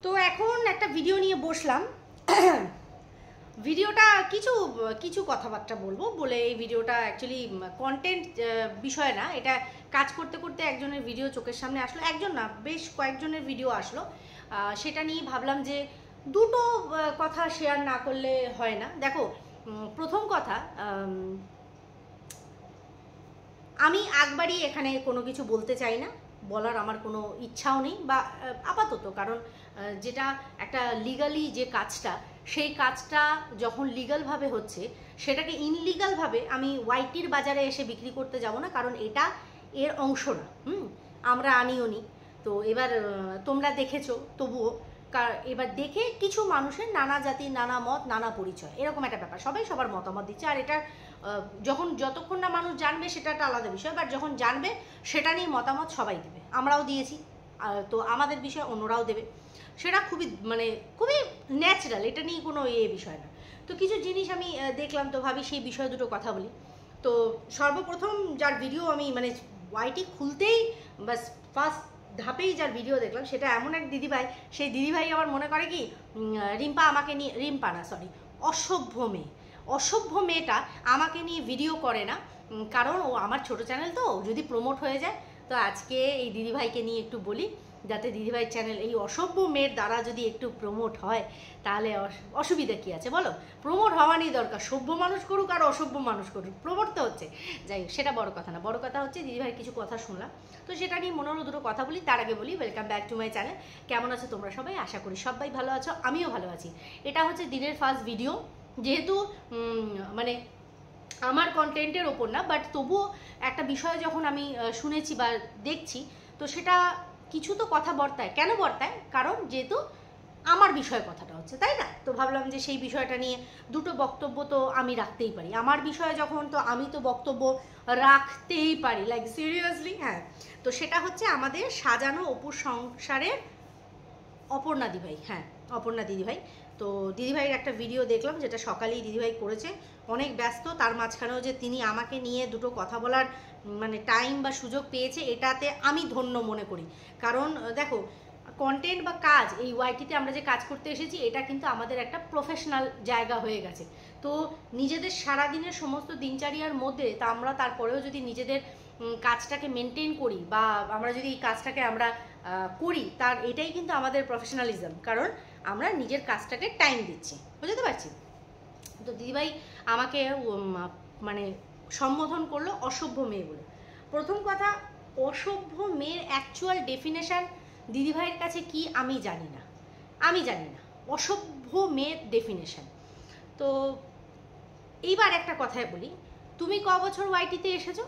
তো এখন একটা ভিডিও নিয়ে বসলাম। ভিডিওটা কিছু কিছু কথাবার্তা বলবো বলে এই ভিডিওটা অ্যাকচুয়ালি কন্টেন্ট বিষয় না, এটা কাজ করতে করতে একজনের ভিডিও চোখের সামনে আসলো, একজন না বেশ কয়েকজনের ভিডিও আসলো, সেটা নিয়ে ভাবলাম যে দুটো কথা শেয়ার না করলে হয় না। দেখো, প্রথম কথা, আমি একবারই এখানে কোনো কিছু বলতে চাই না, বলার আমার কোনো ইচ্ছাও নেই বা আপাতত, কারণ যেটা একটা লিগালি যে কাজটা, সেই কাজটা যখন লিগালভাবে হচ্ছে সেটাকে ইনলিগালভাবে আমি ওয়াইটির বাজারে এসে বিক্রি করতে যাব না, কারণ এটা এর অংশ না। আমরা আনিও নি। তো এবার তোমরা দেখেছো, তবুও এবার দেখে কিছু মানুষের নানা জাতি, নানা মত, নানা পরিচয়, এরকম একটা ব্যাপার, সবাই সবার মতামত দিচ্ছে। আর এটা যতক্ষণ না মানুষ জানবে সেটা একটা আলাদা বিষয়, বাট যখন জানবে সেটা নিয়ে মতামত সবাই দেবে, আমরাও দিয়েছি, তো আমাদের বিষয় অন্যরাও দেবে, সেটা খুবই ন্যাচারাল, এটা নিয়ে কোনো বিষয় না। তো কিছু জিনিস আমি দেখলাম, তো ভাবি সেই বিষয়ে দুটো কথা বলি। তো সর্বপ্রথম যার ভিডিও আমি ওয়াইটি খুলতেই বাস ফার্স্ট ধাপেই যার ভিডিও দেখলাম, সেটা এমন এক দিদিভাই, সেই দিদিভাই আবার মনে করে কি রিম্পা আমাকে নিয়ে, রিম্পা না সরি, অসভ্য মেয়েটা আমাকে নিয়ে ভিডিও করে না, কারণ ও আমার ছোট চ্যানেল, তো যদি প্রমোট হয়ে যায়। তো আজকে এই দিদিভাইকে নিয়ে একটু বলি, যাতে দিদিভাই চ্যানেল এই অসভ্য মেয়ের দ্বারা যদি একটু প্রমোট হয়, তাহলে অসুবিধা কী আছে বলো? প্রমোট হওয়ারই দরকার, সভ্য মানুষ করুক আর অসভ্য মানুষ করুক, প্রমোট তো হচ্ছে। যাই হোক, সেটা বড় কথা না, বড় কথা হচ্ছে দিদিভাইয়ের কিছু কথা শুনলাম, তো সেটা নিয়ে মনে হলো দুটো কথা বলি। তার আগে বলি, welcome back to my channel. কেমন আছো তোমরা সবাই? আশা করি সবাই ভালো আছো, আমিও ভালো আছি। এটা হচ্ছে দিনের ফার্স্ট ভিডিও, যেহেতু আমার কন্টেন্টের ওপর না, বাট তবুও একটা বিষয় যখন আমি শুনেছি বা দেখছি, তো সেটা কিছু তো কথা বর্তায়। কেন বর্তায়? কারণ যেহেতু আমার বিষয়ে কথাটা হচ্ছে, তাই না? তো ভাবলাম যে সেই বিষয়টা নিয়ে দুটো বক্তব্য তো আমি রাখতেই পারি, আমার বিষয়ে যখন, তো আমি তো বক্তব্য রাখতেই পারি, লাইক সিরিয়াসলি। হ্যাঁ, তো সেটা হচ্ছে আমাদের সাজানো অপুর সংসারের অপর্ণা দিদিভাই। হ্যাঁ, অপর্ণা দিদিভাই। তো দিদিভাইয়ের একটা ভিডিও দেখলাম, যেটা সকালেই দিদিভাই করেছে, অনেক ব্যস্ত, তার মাঝখানেও যে তিনি আমাকে নিয়ে দুটো কথা বলার টাইম বা সুযোগ পেয়েছে, এটাতে আমি ধন্য মনে করি। কারণ দেখো, কন্টেন্ট বা কাজ, এই ওয়াইটিতে আমরা যে কাজ করতে এসেছি, এটা কিন্তু আমাদের একটা প্রফেশনাল জায়গা হয়ে গেছে। তো নিজেদের সারাদিনের সমস্ত দিনচারিয়ার মধ্যে তা আমরা তারপরেও যদি নিজেদের কাজটাকে মেনটেন করি, বা আমরা যদি এই কাজটাকে আমরা করি, তার এটাই কিন্তু আমাদের প্রফেশনালিজম, কারণ আমরা নিজের কাজটাকে টাইম দিচ্ছি, বুঝতে পারছি। তো দিদিভাই আমাকে সম্বোধন করলো অসভ্য মেয়ে বলে। প্রথম কথা, অসভ্য মেয়ের অ্যাকচুয়াল ডেফিনেশন দিদিভাইয়ের কাছে কি আমি জানি না, অসভ্য মেয়ের ডেফিনেশন। তো এইবার একটা কথাই বলি, তুমি ক বছর ওয়াইটিতে এসেছো?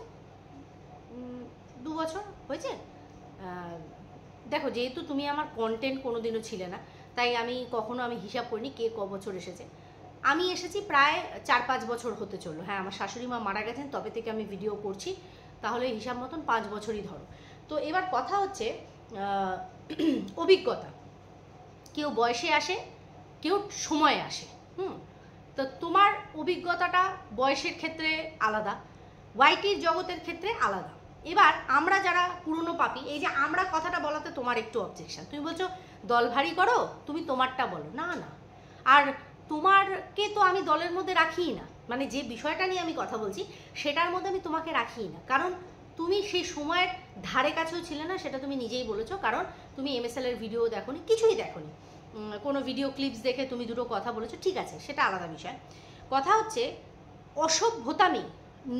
2 বছর হয়েছে। দেখো, যেহেতু তুমি আমার কন্টেন্ট কোনোদিনও ছিলে না, তাই আমি কখনো হিসাব করিনি কে ক বছর এসেছে। আমি এসেছি প্রায় 4-5 বছর হতে চললো। হ্যাঁ, আমার শাশুড়ি মা মারা গেছেন, তবে থেকে আমি ভিডিও করছি, তাহলে হিসাব মতন 5 বছরই ধরো। তো এবার কথা হচ্ছে অভিজ্ঞতা, কেউ বয়সে আসে, কেউ সময়ে আসে। তো তোমার অভিজ্ঞতাটা বয়সের ক্ষেত্রে আলাদা, ওয়াইটির জগতের ক্ষেত্রে আলাদা। এবার আমরা যারা পুরনো পাপি, এই যে আমরা কথাটা বলাতে তোমার একটু অবজেকশন, তুমি বলছো দল ভারী করো, তুমি তোমারটা বলো। না, আর তোমারকে তো আমি দলের মধ্যে রাখিই না, যে বিষয়টা নিয়ে আমি কথা বলছি সেটার মধ্যে আমি তোমাকে রাখিই না, কারণ তুমি সেই সময়ের ধারে কাছেও ছিলে না, সেটা তুমি নিজেই বলেছো। কারণ তুমি MSL এর ভিডিও দেখোনি, কিছুই দেখোনি, কোনো ভিডিও ক্লিপস দেখে তুমি দুটো কথা বলেছো, ঠিক আছে, সেটা আলাদা বিষয়। কথা হচ্ছে অসভ্যতামি,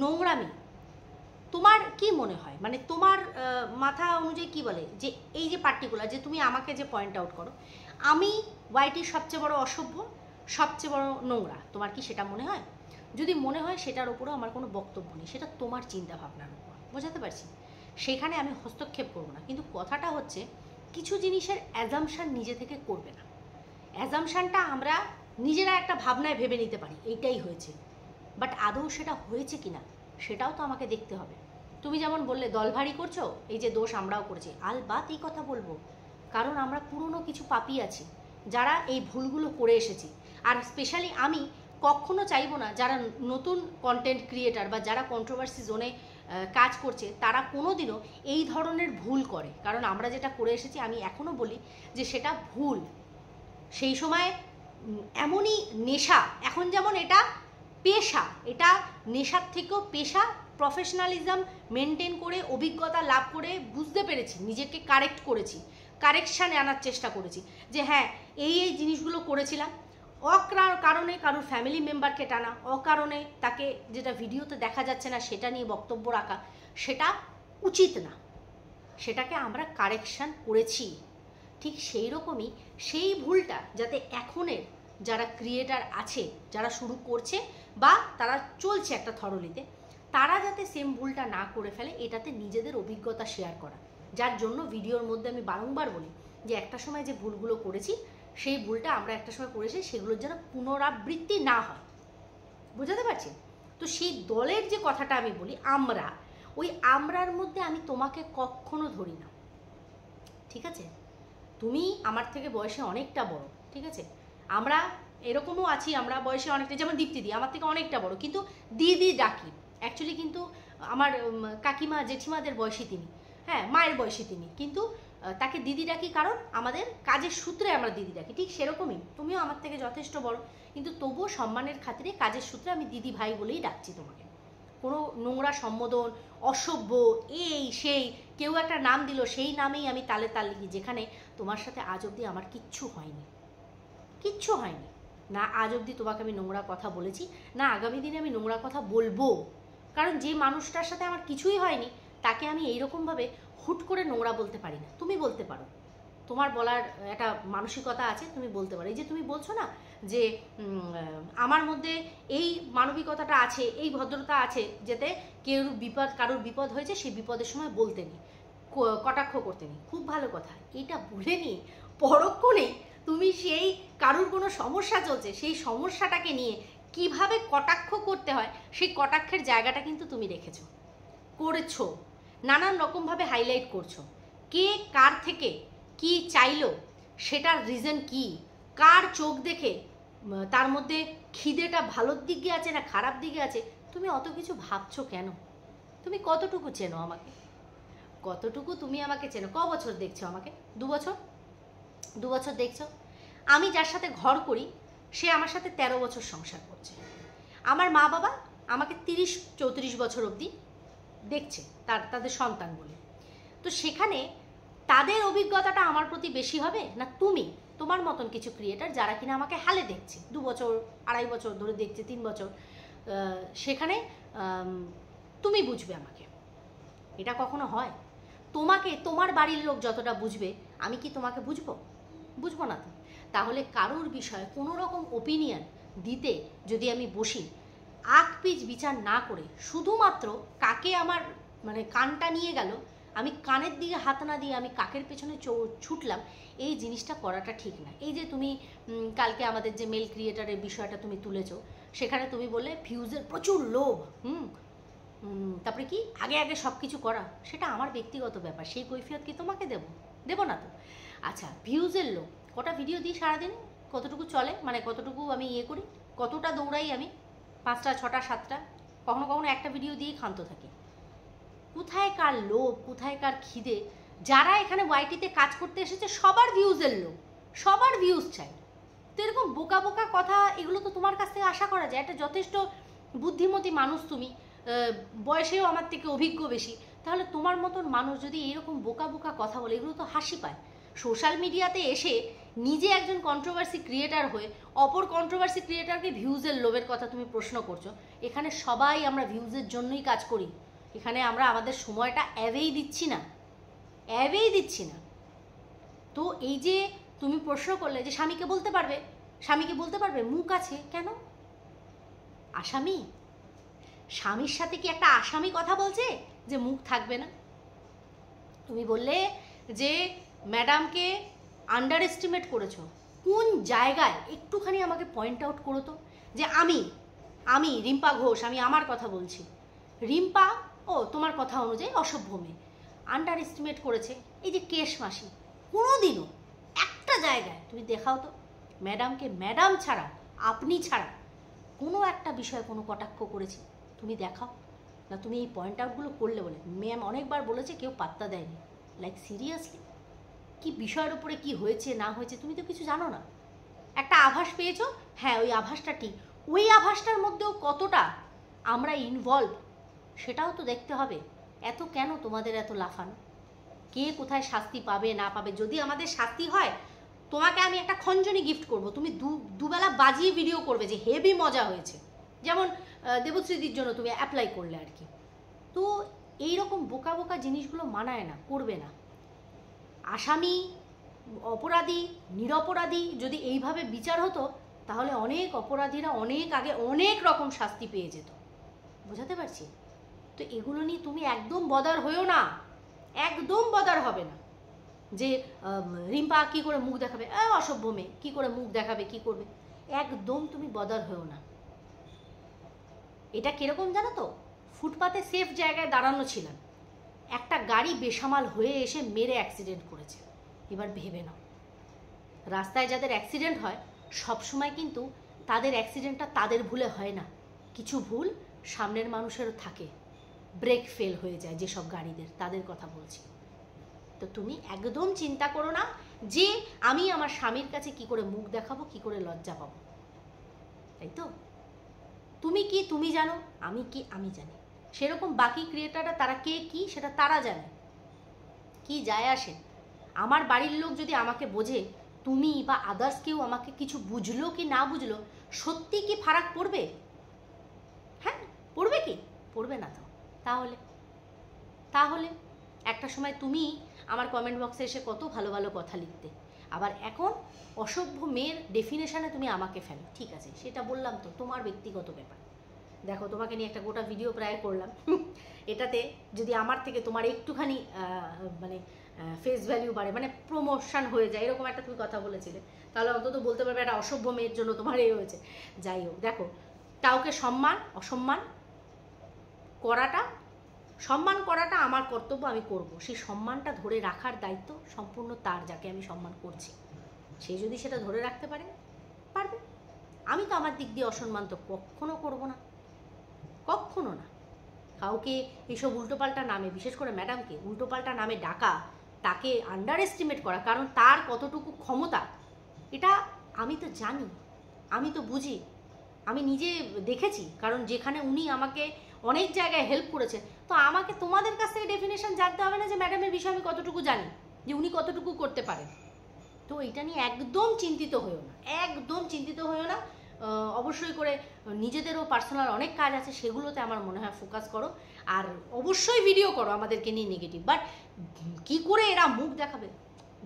নোংরামি, তোমার কি মনে হয়, তোমার মাথা অনুযায়ী কি বলে যে এই যে পার্টিকুলার, যে তুমি আমাকে যে পয়েন্ট আউট করো আমি ওয়াইটির সবচেয়ে বড় অসভ্য, সবচেয়ে বড় নোংরা, তোমার কি সেটা মনে হয়? যদি মনে হয়, সেটার উপরেও আমার কোনো বক্তব্য নেই, সেটা তোমার চিন্তা ভাবনার উপর, বোঝাতে পারছি, সেখানে আমি হস্তক্ষেপ করবো না। কিন্তু কথাটা হচ্ছে, কিছু জিনিসের অ্যাজামশান নিজে থেকে করবে না। অ্যাজামশানটা আমরা নিজেরা একটা ভাবনায় ভেবে নিতে পারি এইটাই হয়েছে, বাট আদৌ সেটা হয়েছে কিনা সেটাও তো আমাকে দেখতে হবে। তুমি যেমন বললে দল ভারী করছো, এই যে দোষ আমরাও করছি, আলবাত এই কথা বলবো, কারণ আমরা পুরনো কিছু পাপি আছি যারা এই ভুলগুলো করে এসেছি। আর স্পেশালি আমি কখনো চাইবো না যারা নতুন কন্টেন্ট ক্রিয়েটার বা যারা কন্ট্রোভার্সি জোনে কাজ করছে তারা কোনোদিনও এই ধরনের ভুল করে, কারণ আমরা যেটা করে এসেছি আমি এখনও বলি যে সেটা ভুল, সেই সময় এমনই নেশা, এখন যেমন এটা পেশা, এটা নেশার থেকেও পেশা, প্রফেশনালিজম মেনটেন করে অভিজ্ঞতা লাভ করে বুঝতে পেরেছি, নিজেকে কারেক্ট করেছি, কারেকশানে আনার চেষ্টা করেছি যে হ্যাঁ এই জিনিসগুলো করেছিলাম। কারণে কারোর ফ্যামিলি মেম্বারকে টানা, অকারণে তাকে যেটা ভিডিওতে দেখা যাচ্ছে না সেটা নিয়ে বক্তব্য রাখা, সেটা উচিত না, সেটাকে আমরা কারেকশান করেছি। ঠিক সেই রকমই সেই ভুলটা যাতে এখনের যারা ক্রিয়েটার আছে, যারা শুরু করছে বা তারা চলছে একটা থরলিতে, তারা যাতে সেম ভুলটা না করে ফেলে, এটাতে নিজেদের অভিজ্ঞতা শেয়ার করা। যার জন্য ভিডিওর মধ্যে আমি বারংবার বলি যে একটা সময় যে ভুলগুলো করেছি সেই ভুলটা আমরা একটা সময় করেছি, সেগুলোর যেন পুনরাবৃত্তি না হয়। বুঝাতে পারছি? তো সেই দলের যে কথাটা আমি বলি, আমরা, ওই আমরার মধ্যে আমি তোমাকে কখনো ধরি না, ঠিক আছে? তুমি আমার থেকে বয়সে অনেকটা বড়, ঠিক আছে? আমরা এরকমও আছি, আমরা বয়সে অনেকটা, যেমন দীপ্তিদি আমার থেকে অনেকটা বড়, কিন্তু দিদি ডাকি। অ্যাকচুয়ালি কিন্তু আমার কাকিমা জেঠিমাদের বয়সী তিনি, হ্যাঁ মায়ের বয়সী তিনি, কিন্তু তাকে দিদি ডাকি কারণ আমাদের কাজের সূত্রে আমরা দিদি ডাকি। ঠিক সেরকমই তুমিও আমার থেকে যথেষ্ট বড়, কিন্তু তবুও সম্মানের খাতিরে কাজের সূত্রে আমি দিদি ভাই বলেই ডাকছি তোমাকে। কোনো নোংরা সম্বোধন, অসভ্য, এই সেই, কেউ একটা নাম দিল সেই নামেই আমি তালে তাল লিখি, যেখানে তোমার সাথে আজ অবধি আমার কিচ্ছু হয়নি, কিচ্ছু হয়নি। না আজ অবধি তোমাকে আমি নোংরা কথা বলেছি, না আগামী দিনে আমি নোংরা কথা বলবো। কারণ যে মানুষটার সাথে আমার কিছুই হয়নি তাকে আমি এইরকমভাবে হুট করে নোংরা বলতে পারি না। তুমি বলতে পারো, তোমার বলার একটা মানসিকতা আছে, তুমি বলতে পারো। এই যে তুমি বলছো না যে আমার মধ্যে এই মানবিকতাটা আছে, এই ভদ্রতা আছে, যাতে কারোর বিপদ হয়েছে সেই বিপদের সময় বলতে নেই, কটাক্ষ করতে নেই। খুব ভালো কথা, এটা বলে নিয়ে পরক্ষণেই তুমি সেই কারোর কোনো সমস্যা চলছে সেই সমস্যাটাকে নিয়ে কিভাবে কটাক্ষ করতে হয় সেই কটাক্ষের জায়গাটা কিন্তু তুমি করেছো, নানান রকমভাবে হাইলাইট করছো। কে কার থেকে কি চাইলো, সেটার রিজন কি, কার চোখ দেখে তার মধ্যে খিদেটা ভালোর দিকে আছে না খারাপ দিকে আছে, তুমি অত কিছু ভাবছো কেন? তুমি কতটুকু চেনো আমাকে? কতটুকু তুমি আমাকে চেনো? ক বছর দেখছো আমাকে? 2 বছর? 2 বছর দেখছো? আমি যার সাথে ঘর করি সে আমার সাথে 13 বছর সংসার করছে। আমার মা বাবা আমাকে 30-34 বছর অবধি দেখছে তাদের সন্তান বলে। তো সেখানে তাদের অভিজ্ঞতাটা আমার প্রতি বেশি হবে না তুমি তোমার মতন কিছু ক্রিয়েটার যারা কিনা আমাকে হালে দেখছে, 2 বছর 2.5 বছর ধরে দেখছে, 3 বছর, সেখানে তুমি বুঝবে আমাকে? এটা কখনো হয়? তোমাকে তোমার বাড়ির লোক যতটা বুঝবে আমি কি তোমাকে বুঝবো না তো? তাহলে কারোর বিষয়ে কোনো রকম ওপিনিয়ন দিতে যদি আমি বসি, আগ পিছ বিচার না করে শুধুমাত্র কাকে আমার মানে কানটা নিয়ে গেল, আমি কানের দিকে হাত না দিয়ে আমি কাকের পেছনে ছুটলাম, এই জিনিসটা করাটা ঠিক না। এই যে তুমি কালকে আমাদের যে মেল ক্রিয়েটারের বিষয়টা তুমি তুলেছো, সেখানে তুমি বললে ভিউজের প্রচুর লোভ, তারপরে কি আগে আগে সব কিছু করা, সেটা আমার ব্যক্তিগত ব্যাপার, সেই কৈফিয়ত কি তোমাকে দেবো না তো? আচ্ছা, ভিউজের লোভ, কটা ভিডিও দিই সারাদিন, কতটুকু চলে, মানে কতটুকু আমি করি, কতটা দৌড়াই আমি, 5টা 6টা 7টা, কখনো কখনো একটা ভিডিও দিয়েই ক্ষান্ত থাকি। কোথায় কার লোভ, কোথায় কার খিদে? যারা এখানে ওয়াইটিতে কাজ করতে এসেছে সবার ভিউজের লোভ, সবার ভিউজ চাই। তো এরকম বোকা বোকা কথা, এগুলো তো তোমার কাছ থেকে আশা করা যায়। একটা যথেষ্ট বুদ্ধিমতী মানুষ তুমি, বয়সেও আমার থেকে অভিজ্ঞ বেশি, তাহলে তোমার মতন মানুষ যদি এরকম বোকা বোকা কথা বলে, এগুলো তো হাসি পায়। সোশ্যাল মিডিয়াতে এসে নিজে একজন কন্ট্রোভার্সি ক্রিয়েটার হয়ে অপর কন্ট্রোভার্সি ক্রিয়েটারকে ভিউজের লোভের কথা তুমি প্রশ্ন করছো। এখানে সবাই আমরা ভিউজের জন্যই কাজ করি, এখানে আমরা আমাদের সময়টা অ্যাওয়েই দিচ্ছি না। তো এই যে তুমি প্রশ্ন করলে যে স্বামীকে বলতে পারবে মুখ আছে কেন? আসামি, স্বামীর সাথে কি একটা আসামি কথা বলছে যে মুখ থাকবে না? তুমি বললে যে ম্যাডামকে আন্ডার এস্টিমেট করেছো, কোন জায়গায় একটুখানি আমাকে পয়েন্ট আউট করো তো। যে আমি রিম্পা ঘোষ, আমি আমার কথা বলছি, রিম্পা তোমার কথা অনুযায়ী অসভ্য মেয়ে, আন্ডার এস্টিমেট করেছে এই যে কেশ মাসি, কোনোদিনও একটা জায়গায় তুমি দেখাও তো ম্যাডামকে ম্যাডাম ছাড়া, আপনি ছাড়া কোনো একটা বিষয়ে কোনো কটাক্ষ করেছি, তুমি দেখাও না। তুমি এই পয়েন্ট আউটগুলো করলে বলে ম্যাম অনেকবার বলেছে, কেউ পাত্তা দেয়নি। লাইক সিরিয়াসলি, কি বিষয়ের উপরে কি হয়েছে না হয়েছে তুমি তো কিছু জানো না। একটা আভাস পেয়েছো, হ্যাঁ ওই আভাসটা ঠিক, ওই আভাসটার মধ্যেও কতটা আমরা ইনভলভ সেটাও তো দেখতে হবে। এত কেন তোমাদের এত লাফানো? কে কোথায় শাস্তি পাবে না পাবে, যদি আমাদের শাস্তি হয় তোমাকে আমি একটা খঞ্জনি গিফট করব, তুমি দুবেলা বাজিয়ে ভিডিও করবে যে হেভি মজা হয়েছে, যেমন দেবশ্রীদির জন্য তুমি অ্যাপ্লাই করলে আর কি। তো এইরকম বোকা বোকা জিনিসগুলো মানায় না, করবে না। আসামি, অপরাধী, নিরপরাধী যদি এইভাবে বিচার হতো তাহলে অনেক অপরাধীরা অনেক আগে অনেক রকম শাস্তি পেয়ে যেত, বোঝাতে পারছি? তো এগুলো নিয়ে তুমি একদম বদার হয়েও না, একদম বদার হবে না যে রিম্পা কি করে মুখ দেখাবে, অসভ্য মেয়ে কি করে মুখ দেখাবে, কি করবে, একদম তুমি বদার হয়েও না। এটা কিরকম জানো তো, ফুটপাতে সেফ জায়গায় দাঁড়ানো ছিলাম, একটা গাড়ি বেসামাল হয়ে এসে মেরে অ্যাক্সিডেন্ট করেছে। এবার ভেবে নাও, রাস্তায় যাদের অ্যাক্সিডেন্ট হয় সবসময় কিন্তু তাদের অ্যাক্সিডেন্টটা তাদের ভুলে হয় না, কিছু ভুল সামনের মানুষেরও থাকে, ব্রেক ফেল হয়ে যায় যেসব গাড়িদের, তাদের কথা বলছি। তো তুমি একদম চিন্তা করো না যে আমি আমার স্বামীর কাছে কি করে মুখ দেখাবো, কি করে লজ্জা পাবো, তাই তো? তুমি কি তুমি জানো, আমি কি আমি জানি, সেরকম বাকি ক্রিয়েটাররা তারা কে কি সেটা তারা জানে, কি যায় আসে। আমার বাড়ির লোক যদি আমাকে বোঝে, তুমি বা আদার্স কেউ আমাকে কিছু বুঝলো কি না বুঝলো, সত্যি কি ফারাক পড়বে? হ্যাঁ পড়বে, কি পড়বে না? তো তাহলে তাহলে একটা সময় তুমি আমার কমেন্ট বক্সে এসে কত ভালো ভালো কথা লিখতে, আবার এখন অসভ্য মেয়ের ডেফিনেশনে তুমি আমাকে ফেলো। ঠিক আছে, সেটা বললাম তো তোমার ব্যক্তিগত ব্যাপার। দেখো তোমাকে নিয়ে একটা গোটা ভিডিও প্রায় করলাম, এটাতে যদি আমার থেকে তোমার একটুখানি মানে ফেস ভ্যালিউ বাড়ে, মানে প্রমোশন হয়ে যায়, এরকম একটা তুমি কথা বলেছিলে, তাহলে অন্তত বলতে পারবে একটা অসভ্য মেয়ের জন্য তোমার এই হয়েছে। যাই হোক, দেখো কাউকে অসম্মান করাটা আমার কর্তব্য, আমি করব, সেই সম্মানটা ধরে রাখার দায়িত্ব সম্পূর্ণ তার, যাকে আমি সম্মান করছি। সে যদি সেটা ধরে রাখতে পারবে, আমি তো আমার দিক দিয়ে অসম্মান তো কখনো করব না, কখনো না। কাউকে এইসব উল্টোপাল্টা নামে, বিশেষ করে ম্যাডামকে উল্টোপাল্টা নামে ডাকা, তাকে আন্ডার এস্টিমেট করা, কারণ তার কতটুকু ক্ষমতা এটা আমি তো জানি, আমি তো বুঝি, আমি নিজে দেখেছি, কারণ যেখানে উনি আমাকে অনেক জায়গায় হেল্প করেছে, তো আমাকে তোমাদের কাছ থেকে ডেফিনেশন জানতে হবে না যে ম্যাডামের বিষয়ে আমি কতটুকু জানি, যে উনি কতটুকু করতে পারেন। তো এটা নিয়ে একদম চিন্তিত হয়েও না, একদম চিন্তিত হয়েও না। অবশ্যই করে নিজেদেরও পার্সোনাল অনেক কাজ আছে, সেগুলোতে আমার মনে হয় ফোকাস করো, আর অবশ্যই ভিডিও করো আমাদেরকে নিয়ে নেগেটিভ, বাট কি করে এরা মুখ দেখাবে,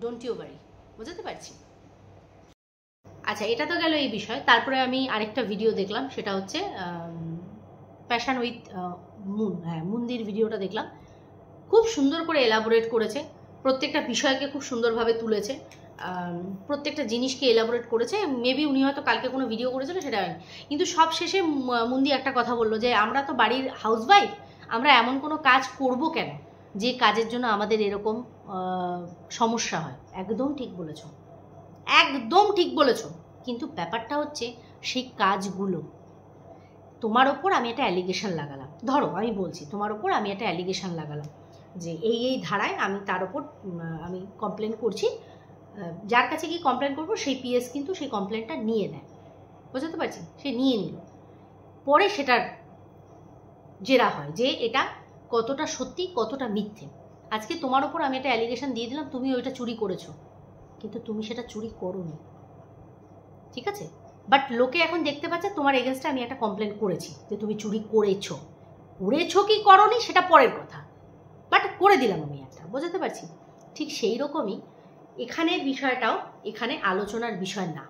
ডোন্ট ইউ ওয়ারি, বুঝতে পারছি। আচ্ছা, এটা তো গেল এই বিষয়। তারপরে আমি আরেকটা ভিডিও দেখলাম, সেটা হচ্ছে প্যাশন উইথ মুন, হ্যাঁ মুন্দির ভিডিওটা দেখলাম, খুব সুন্দর করে এলাবোরেট করেছে, প্রত্যেকটা বিষয়কে খুব সুন্দরভাবে তুলেছে, প্রত্যেকটা জিনিসকে এলাবোরেট করেছে। মেবি উনি হয়তো কালকে কোনো ভিডিও করেছিল, সেটা হয়নি, কিন্তু সব শেষে মুন্দি একটা কথা বললো যে আমরা তো বাড়ির হাউসওয়াইফ, আমরা এমন কোনো কাজ করব কেন যে কাজের জন্য আমাদের এরকম সমস্যা হয়। একদম ঠিক বলেছ, একদম ঠিক বলেছ, কিন্তু ব্যাপারটা হচ্ছে সেই কাজগুলো তোমার ওপর আমি একটা অ্যালিগেশন লাগালাম, ধরো আমি বলছি তোমার ওপর আমি একটা অ্যালিগেশন লাগালাম যে এই ধারায় আমি তার ওপর আমি কমপ্লেন করছি, যার কাছে গিয়ে কমপ্লেন করবো সেই পিএস কিন্তু সেই কমপ্লেনটা নিয়ে নেয়, বুঝতে পারছি, সে নিয়ে নিল, পরে সেটার জেরা হয় যে এটা কতটা সত্যি কতটা মিথ্যে। আজকে তোমার ওপর আমি একটা অ্যালিগেশন দিয়ে দিলাম, তুমি ওইটা চুরি করেছো, কিন্তু তুমি সেটা চুরি করোনি, ঠিক আছে, বাট লোকে এখন দেখতে পাচ্ছে তোমার এগেনস্টে আমি একটা কমপ্লেন করেছি যে তুমি চুরি করেছো, কি করোনি সেটা পরের কথা, বাট করে দিলাম আমি একটা, বুঝতে পারছি। ঠিক সেই রকমই এখানের বিষয়টাও এখানে আলোচনার বিষয় না,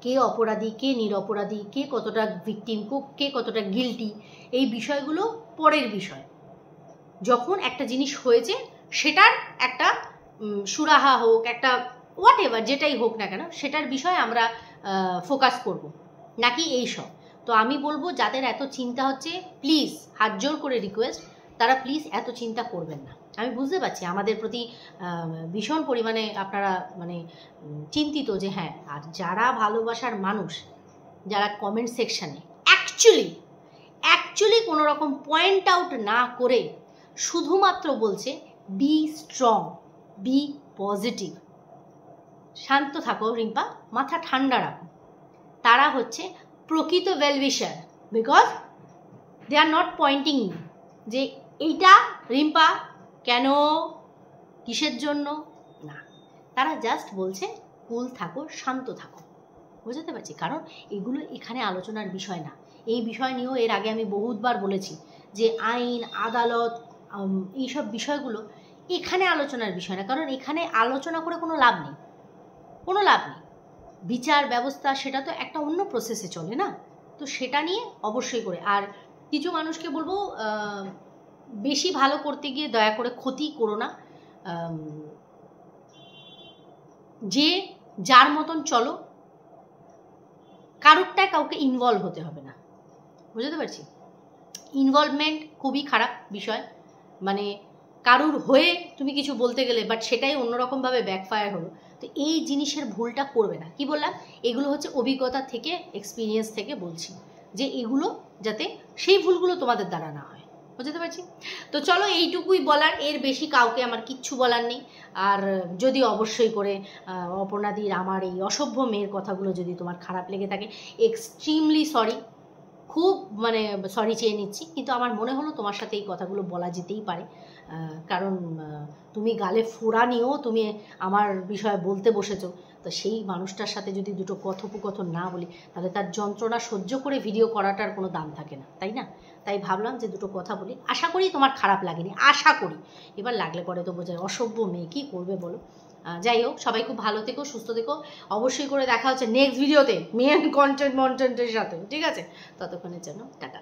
কে অপরাধী কে নিরপরাধী, কে কতটা ভিকটিম, কে কতটা গিল্টি, এই বিষয়গুলো পরের বিষয়। যখন একটা জিনিস হয়েছে সেটার একটা সুরাহা হোক, একটা হোয়াট এভার যেটাই হোক না কেন, সেটার বিষয়ে আমরা ফোকাস করব, নাকি এই সব। তো আমি বলবো যাদের এত চিন্তা হচ্ছে, প্লিজ হাত জোর করে রিকোয়েস্ট, তারা প্লিজ এত চিন্তা করবেন না। আমি বুঝতে পারছি আমাদের প্রতি ভীষণ পরিমাণে আপনারা মানে চিন্তিত যে হ্যাঁ, আর যারা ভালোবাসার মানুষ, যারা কমেন্ট সেকশানে অ্যাকচুয়ালি কোনো রকম পয়েন্ট আউট না করে শুধুমাত্র বলছে বি স্ট্রং, বি পজিটিভ, শান্ত থাকো রিম্পা, মাথা ঠান্ডা রাখো। তারা হচ্ছে প্রকৃত wellwisher, because they are not pointing যে এইটা রিম্পা কেন, কিসের জন্য, না, তারা জাস্ট বলছে কুল থাকো, শান্ত থাকো। বুঝতে পারছি, কারণ এগুলো এখানে আলোচনার বিষয় না। এই বিষয় নিয়েও এর আগে আমি বহুতবার বলেছি যে আইন, আদালত, এইসব বিষয়গুলো এখানে আলোচনার বিষয় না, কারণ এখানে আলোচনা করে কোনো লাভ নেই, কোনো লাভ নেই। বিচার ব্যবস্থা সেটা তো একটা অন্য প্রসেসে চলে না, তো সেটা নিয়ে অবশ্যই করে। আর কিছু মানুষকে বলবো, বেশি ভালো করতে গিয়ে দয়া করে ক্ষতি করো না। যে যার মতন চলো, কারুরটায় কাউকে ইনভলভ হতে হবে না। বুঝতে পারছি, ইনভলভমেন্ট খুবই খারাপ বিষয়। মানে কারুর হয়ে তুমি কিছু বলতে গেলে বাট সেটাই অন্যরকমভাবে ব্যাকফায়ার হলো, তো এই জিনিসের ভুলটা করবে না। কি বললাম, এগুলো হচ্ছে অভিজ্ঞতা থেকে, এক্সপিরিয়েন্স থেকে বলছি যে এগুলো যাতে সেই ভুলগুলো তোমাদের দ্বারা না হয়। বুঝতে পারছি। তো চলো, এইটুকুই বলার, এর বেশি কাউকে আমার কিচ্ছু বলার নেই। আর যদি অবশ্যই করে অপর্ণাদির আমার এই অসভ্য মেয়ের কথাগুলো যদি তোমার খারাপ লেগে থাকে, এক্সট্রিমলি সরি, খুব মানে সরি চেয়ে নিচ্ছি। কিন্তু আমার মনে হলো তোমার সাথে এই কথাগুলো বলা যেতেই পারে, কারণ তুমি গালে ফোড়া নিয়েও তুমি আমার বিষয়ে বলতে বসেছো, তো সেই মানুষটার সাথে যদি দুটো কথোপকথন না বলি, তাহলে তার যন্ত্রণা সহ্য করে ভিডিও করাটার কোনো দাম থাকে না, তাই না? তাই ভাবলাম যে দুটো কথা বলি, আশা করি তোমার খারাপ লাগেনি, আশা করি। এবার লাগলে পরে তো বোঝায়, অসভ্য মেয়ে কী করবে বলো। যাই হোক, সবাই খুব ভালো থেকো, সুস্থ থেকো। অবশ্যই করে দেখা হচ্ছে নেক্সট ভিডিওতে মেন কন্টেন্টের সাথে, ঠিক আছে? ততক্ষণের জন্য টাটা।